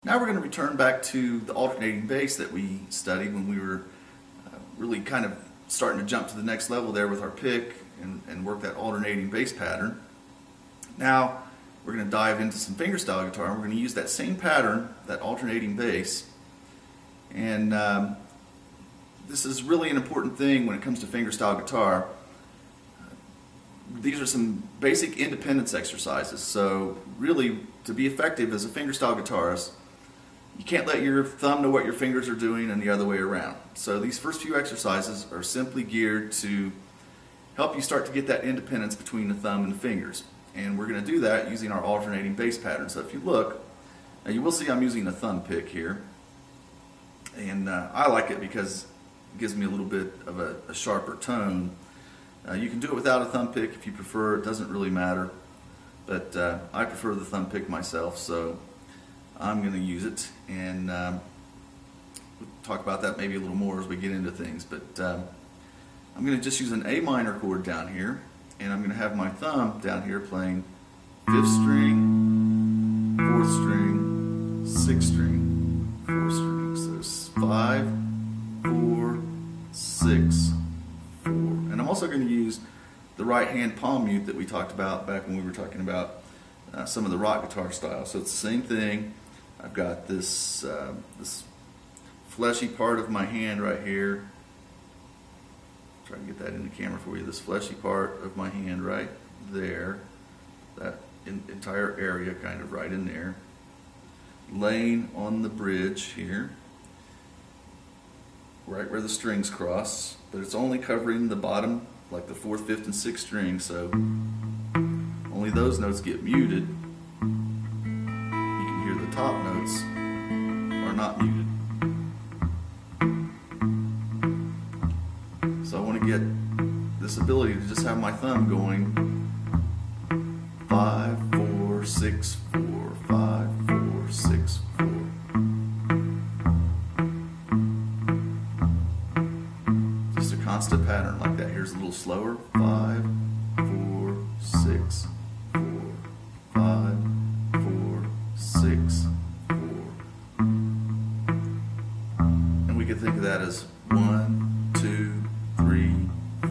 Now we're going to return back to the alternating bass that we studied when we were really kind of starting to jump to the next level there with our pick and work that alternating bass pattern. Now we're going to dive into some fingerstyle guitar, and we're going to use that same pattern, that alternating bass. And this is really an important thing when it comes to fingerstyle guitar. These are some basic independence exercises. So really, to be effective as a fingerstyle guitarist, you can't let your thumb know what your fingers are doing and the other way around. So these first few exercises are simply geared to help you start to get that independence between the thumb and the fingers. And we're going to do that using our alternating bass pattern. So if you look, now you will see I'm using a thumb pick here. And I like it because it gives me a little bit of a sharper tone. You can do it without a thumb pick if you prefer. It doesn't really matter. But I prefer the thumb pick myself, so I'm going to use it. And we'll talk about that maybe a little more as we get into things. But I'm going to just use an A minor chord down here. And I'm going to have my thumb down here playing 5th string, 4th string, 6th string, 4th string. So there's 5, 4, 6, 4. And I'm also going to use the right hand palm mute that we talked about back when we were talking about some of the rock guitar styles. So it's the same thing. I've got this fleshy part of my hand right here. Try to get that in the camera for you. This fleshy part of my hand right there, that entire area kind of right in there, laying on the bridge here, right where the strings cross, but it's only covering the bottom, like the 4th, 5th, and 6th string, so only those notes get muted. You can hear the top notes are not muted. So I want to get this ability to just have my thumb going 5, 4, 6, 4, 5, 4, 6, 4. Just a constant pattern like that. Here's a little slower. 5, 4, 6, 4, 5, 4, 6, 4. And we could think of that as 1, 2, 3, 4.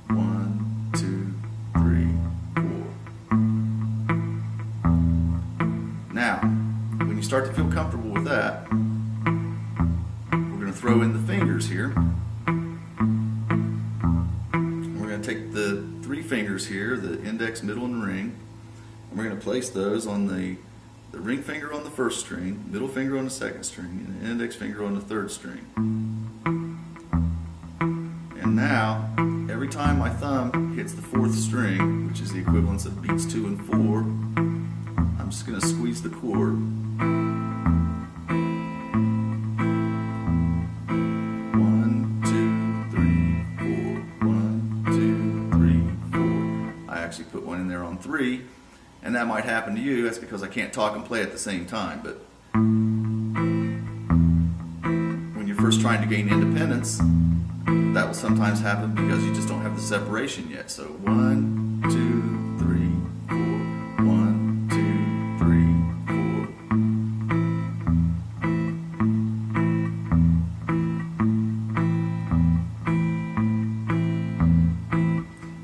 1, 2, 3, 4. Now, when you start to feel comfortable with that, we're going to throw in the fingers here. We're going to take the 3 fingers here, the index, middle, and ring, and we're going to place those on the ring finger on the 1st string, middle finger on the 2nd string, and the index finger on the 3rd string. And now, every time my thumb hits the 4th string, which is the equivalence of beats 2 and 4, I'm just going to squeeze the chord. 1, 2, 3, 4. 1, 2, 3, 4. I actually put one in there on 3, and that might happen to you. That's because I can't talk and play at the same time. But when you're first trying to gain independence, that will sometimes happen because you just don't have the separation yet. So 1, 2, 3, 4. 1, 2, 3, 4.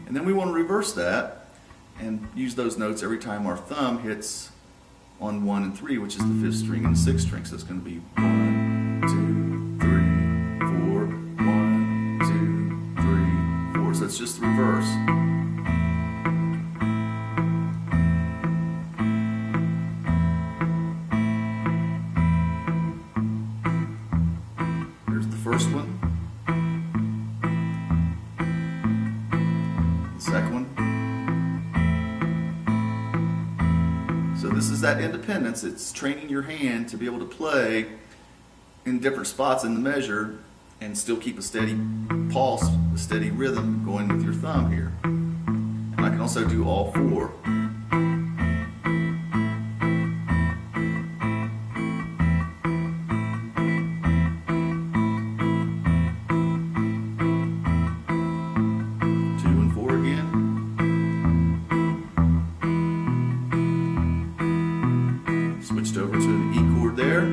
And then we want to reverse that and use those notes every time our thumb hits on 1 and 3, which is the 5th string and the 6th string. So it's going to be 1, 2, 3, 4. 1, 2, 3, 4. So it's just the reverse. Here's the first one. The second one. So this is that independence. It's training your hand to be able to play in different spots in the measure and still keep a steady pulse, a steady rhythm going with your thumb here. And I can also do all 4. Switched over to the E chord there.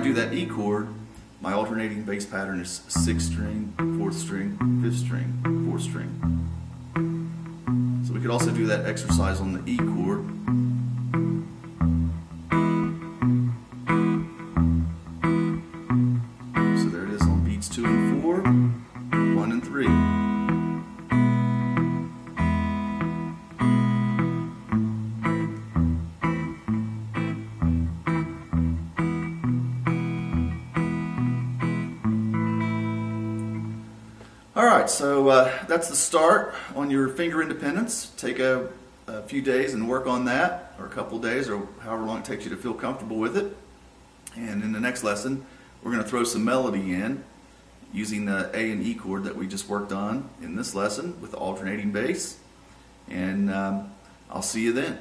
I do that E chord, my alternating bass pattern is 6th string, 4th string, 5th string, 4th string. So we could also do that exercise on the E chord. So there it is on beats 2 and 4, 1 and 3. Alright, so that's the start on your finger independence. Take a few days and work on that, or a couple days, or however long it takes you to feel comfortable with it. And in the next lesson, we're going to throw some melody in using the A and E chord that we just worked on in this lesson with the alternating bass. And I'll see you then.